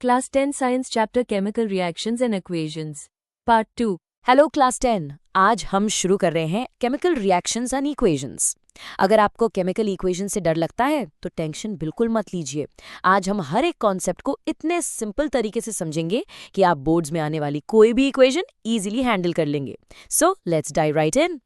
Class 10 Science Chapter Chemical Reactions and Equations Part 2 hello class 10। आज हम शुरू कर रहे हैं केमिकल रिएक्शंस एंड इक्वेशंस। अगर आपको केमिकल इक्वेशन से डर लगता है तो टेंशन बिल्कुल मत लीजिए। आज हम हर एक कॉन्सेप्ट को इतने सिंपल तरीके से समझेंगे कि आप बोर्ड्स में आने वाली कोई भी इक्वेशन इजीली हैंडल कर लेंगे। सो लेट्स डाइव राइट इन।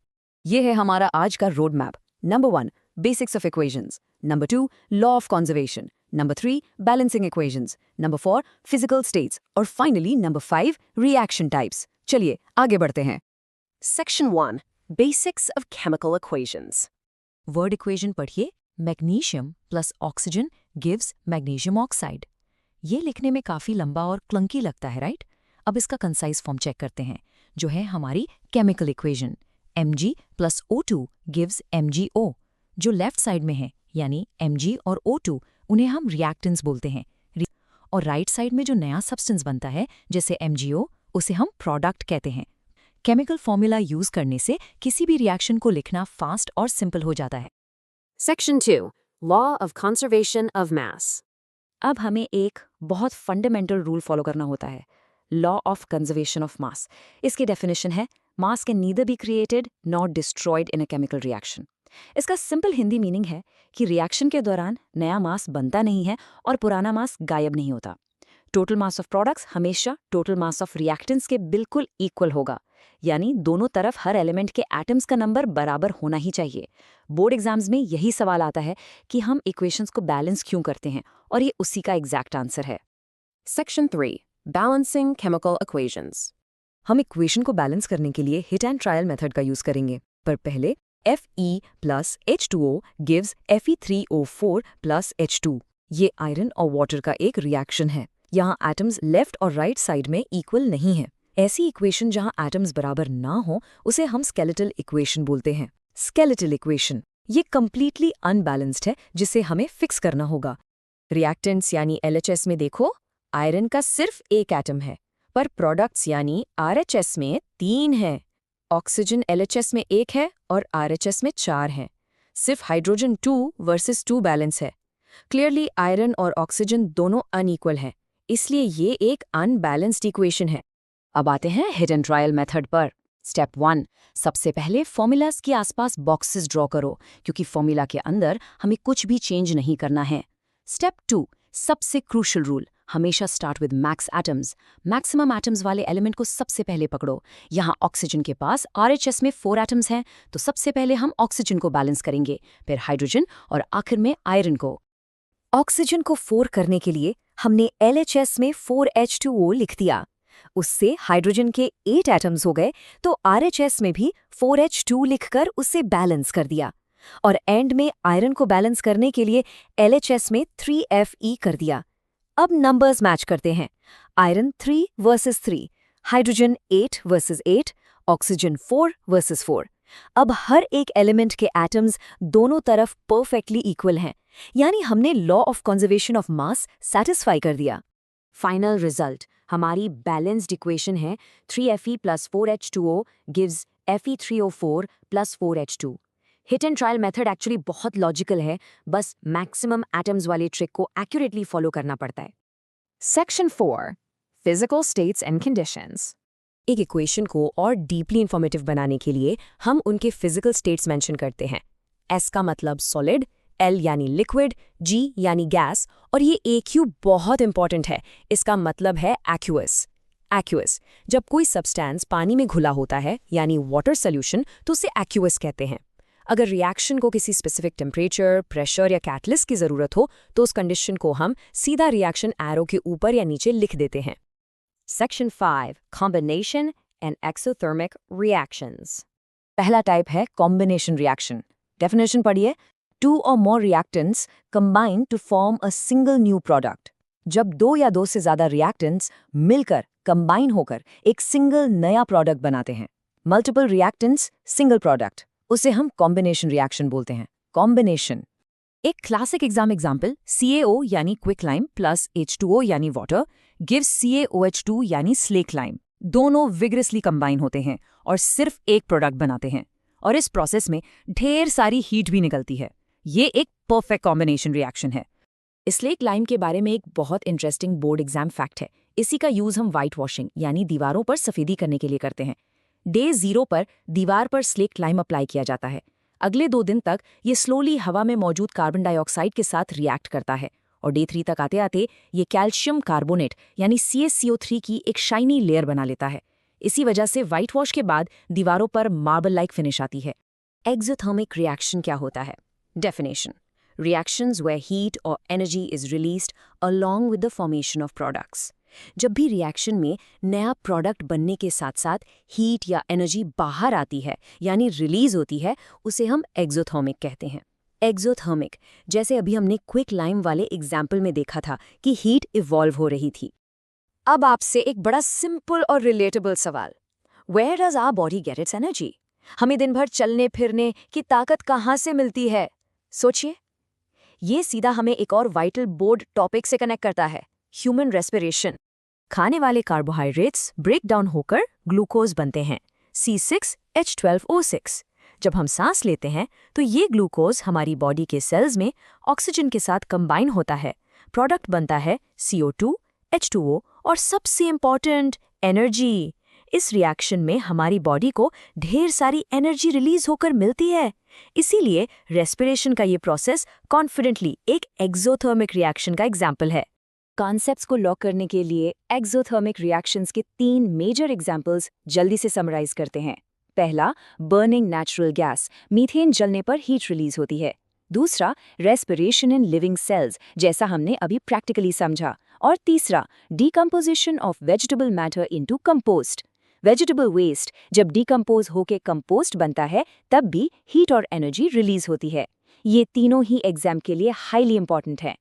ये है हमारा आज का road map. Number 1 basics of equations, number 2 law of conservation, number 3 balancing equations, number 4 physical states और फाइनली नंबर 5 रिएक्शन टाइप्स। चलिए आगे बढ़ते हैं। Section 1 Basics of Chemical Equations. Word equation पढ़िए। Magnesium plus oxygen gives magnesium oxide. ये लिखने में काफी लंबा और क्लंकी लगता है, राइट? अब इसका कंसाइज फॉर्म चेक करते हैं, जो है हमारी chemical equation. Mg plus O2 gives MgO, जो लेफ्ट साइड में है, यानी Mg और O2 उन्हें हम रिएक्टेंट्स बोलते हैं। और राइट साइड में जो नया सब्सटेंस बनता है, जैसे MgO, उसे हम प्रोडक्ट कहते हैं। केमिकल फॉर्मूला यूज करने से किसी भी रिएक्शन को लिखना फास्ट और सिंपल हो जाता है। Section 2 Law of Conservation of Mass. अब हमें एक बहुत फंडामेंटल रूल फॉलो करना होता है, law of conservation of mass. इसकी डेफिनेशन है, मास can neither be created nor destroyed in a chemical reaction. इसका सिंपल हिंदी मीनिंग है कि रिएक्शन के दौरान नया मास बनता नहीं है और पुराना मास गायब नहीं होता। टोटल मास ऑफ प्रोडक्ट्स हमेशा टोटल मास ऑफ रिएक्टेंट्स के बिल्कुल इक्वल होगा, यानी दोनों तरफ हर एलिमेंट के एटम्स का नंबर बराबर होना ही चाहिए। बोर्ड एग्जाम्स में यही सवाल आता है कि हम इक्वेशंस को बैलेंस क्यों करते हैं, और ये उसी का एग्जैक्ट आंसर है। Section 3 Balancing Chemical Equations. हम इक्वेशन को बैलेंस करने के लिए हिट एंड ट्रायल मेथड का यूज करेंगे, पर पहले Fe plus H2O gives Fe3O4 plus H2। ये आयरन और वाटर का एक रिएक्शन है। यहाँ एटम्स लेफ्ट और राइट साइड में इक्वल नहीं है। ऐसी इक्वेशन जहाँ एटम्स बराबर ना हो उसे हम स्केलेटल इक्वेशन बोलते हैं। स्केलेटल इक्वेशन ये कंप्लीटली अनबैलेंस्ड है, जिसे हमें फिक्स करना होगा। रिएक्टेंट्स यानी LHS में देखो, आयरन का सिर्फ एक एटम है, पर प्रोडक्ट्स यानी RHS में 3 हैं। ऑक्सीजन LHS में 1 है और RHS में 4 हैं। सिर्फ हाइड्रोजन 2 वर्सेस 2 बैलेंस है। क्लियरली आयरन और ऑक्सीजन दोनों अनइक्वल हैं, इसलिए ये एक अनबैलेंस्ड इक्वेशन है। अब आते हैं हिट एंड ट्रायल मेथड पर। स्टेप 1 सबसे पहले फॉर्मूलाज के आसपास बॉक्सेस ड्रॉ करो, क्योंकि फॉर्मूला के अंदर हमें कुछ भी चेंज नहीं करना है। स्टेप 2 सबसे क्रूशियल रूल, हमेशा start with max atoms. Maximum atoms वाले एलिमेंट को सबसे पहले पकड़ो। यहाँ ऑक्सीजन के पास RHS में 4 एटम्स हैं, तो सबसे पहले हम ऑक्सीजन को बैलेंस करेंगे, फिर हाइड्रोजन और आखिर में आयरन को। ऑक्सीजन को 4 करने के लिए हमने LHS में 4H2O लिख दिया। उससे हाइड्रोजन के 8 एटम्स हो गए, तो RHS में भी 4H2 लिखकर उसे बैलेंस कर दिया। और एंड में आयरन को बैलेंस करने के लिए LHS में 3Fe कर दिया। अब नंबर्स मैच करते हैं। Iron 3 versus 3, hydrogen 8 versus 8, oxygen 4 versus 4। अब हर एक एलिमेंट के एटम्स दोनों तरफ परफेक्टली इक्वल हैं, यानी हमने law of conservation of mass satisfy कर दिया। फाइनल रिजल्ट हमारी बैलेंस्ड इक्वेशन है 3Fe plus 4H2O gives Fe3O4 plus 4H2। Hit and trial method actually बहुत लॉजिकल है, बस मैक्सिमम एटम्स वाले ट्रिक को एक्यूरेटली फॉलो करना पड़ता है। Section 4 Physical States and Conditions. एक इक्वेशन को और डीपली इंफॉर्मेटिव बनाने के लिए हम उनके फिजिकल स्टेट्स मेंशन करते हैं। S का मतलब सॉलिड, L यानी लिक्विड, G यानी गैस, और ये AQ बहुत इंपॉर्टेंट है। इसका मतलब है एक्वस। एक्वस जब कोई सब्सटेंस पानी में घुला होता है, यानी वाटर सोल्यूशन, तो उसे एक्वस कहते हैं। अगर रिएक्शन को किसी स्पेसिफिक टेम्परेचर, प्रेशर या कैटलिस्ट की ज़रूरत हो, तो उस कंडीशन को हम सीधा रिएक्शन एरो के ऊपर या नीचे लिख देते हैं। Section 5 combination and exothermic reactions. पहला टाइप है कॉम्बिनेशन रिएक्शन। डेफिनेशन पढ़िए, 2 or more reactants combine to form a single new product। जब 2 या 2 से ज़्यादा रिएक्टेंट्स मिलकर कंबाइन होकर एक सिंगल नया प्रोडक्ट बनाते हैं। मल्टीपल रिएक्टेंट्स सिंगल प्रोडक्ट, उसे हम कॉम्बिनेशन रिएक्शन बोलते हैं। कॉम्बिनेशन एक क्लासिक एग्जाम्पल CaO यानी क्विक लाइम प्लस H2O यानी वाटर गिव्स CaOH2 यानी स्लेक लाइम। दोनों विगरसली कंबाइन होते हैं और सिर्फ एक प्रोडक्ट बनाते हैं, और इस प्रोसेस में ढेर सारी हीट भी निकलती है। ये एक परफेक्ट कॉम्बिनेशन रिएक्शन है। स्लेक लाइम के बारे में एक बहुत इंटरेस्टिंग बोर्ड एग्जाम फैक्ट है। इसी का यूज हम वाइट वॉशिंग यानी दीवारों पर सफेदी करने के लिए करते हैं। डे 0 पर दीवार पर स्लेक लाइम अप्लाई किया जाता है। अगले 2 दिन तक ये स्लोली हवा में मौजूद कार्बन डाइऑक्साइड के साथ रिएक्ट करता है और डे 3 तक आते आते ये कैल्शियम कार्बोनेट यानी CaCO3 की एक शाइनी लेयर बना लेता है। इसी वजह से व्हाइट वॉश के बाद दीवारों पर मार्बल लाइक फिनिश आती है। एक्सोथर्मिक रिएक्शन क्या होता है? Definition: reactions where heat or energy is released along with the formation of products. जब भी रिएक्शन में नया प्रोडक्ट बनने के साथ साथ हीट या एनर्जी बाहर आती है यानी रिलीज होती है, उसे हम एक्सोथर्मिक कहते हैं। एक्सोथर्मिक, जैसे अभी हमने क्विक लाइम वाले एग्जाम्पल में देखा था कि हीट इवॉल्व हो रही थी। अब आपसे एक बड़ा सिंपल और रिलेटेबल सवाल, where does our body get its energy? हमें दिन भर चलने फिरने की ताकत कहाँ से मिलती है? सोचिए। ये सीधा हमें एक और वाइटल बोर्ड टॉपिक से कनेक्ट करता है, ह्यूमन रेस्पिरेशन। खाने वाले कार्बोहाइड्रेट्स ब्रेक डाउन होकर ग्लूकोज बनते हैं, C6H12O6। जब हम सांस लेते हैं तो ये ग्लूकोज हमारी बॉडी के सेल्स में ऑक्सीजन के साथ कंबाइन होता है, प्रोडक्ट बनता है CO2, H2O और सबसे इम्पॉर्टेंट एनर्जी। इस रिएक्शन में हमारी बॉडी को ढेर सारी एनर्जी रिलीज होकर मिलती है। इसीलिए रेस्पिरेशन का ये प्रोसेस कॉन्फिडेंटली एक एक्सोथर्मिक रिएक्शन का एग्जाम्पल है। कॉन्सेप्ट्स को लॉक करने के लिए एक्सोथर्मिक रिएक्शंस के 3 मेजर एग्जाम्पल्स जल्दी से समराइज करते हैं। पहला, बर्निंग नेचुरल गैस, मीथेन जलने पर हीट रिलीज होती है। दूसरा, रेस्पिरेशन इन लिविंग सेल्स, जैसा हमने अभी प्रैक्टिकली समझा। और तीसरा, decomposition of vegetable matter into compost. Vegetable waste जब डीकम्पोज होके कंपोस्ट बनता है तब भी हीट और एनर्जी रिलीज होती है। ये तीनों ही एग्जाम के लिए हाईली इंपॉर्टेंट है।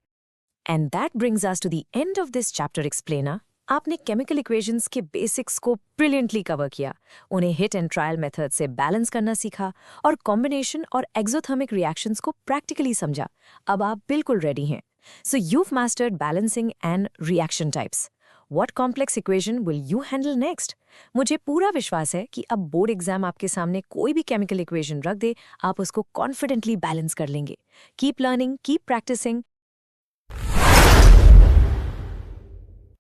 And that brings us to the end of this chapter explainer. आपने केमिकल इक्वेशंस के बेसिक्स को ब्रिलियंटली कवर किया, उन्हें हिट एंड ट्रायल मेथड से बैलेंस करना सीखा और कॉम्बिनेशन और एक्सोथर्मिक रिएक्शंस को प्रैक्टिकली समझा। अब आप बिल्कुल रेडी हैं। सो you've mastered balancing and reaction types. What complex equation will you handle next? मुझे पूरा विश्वास है कि अब बोर्ड एग्जाम आपके सामने कोई भी केमिकल इक्वेशन रख दे, आप उसको कॉन्फिडेंटली बैलेंस कर लेंगे। Keep learning, keep practising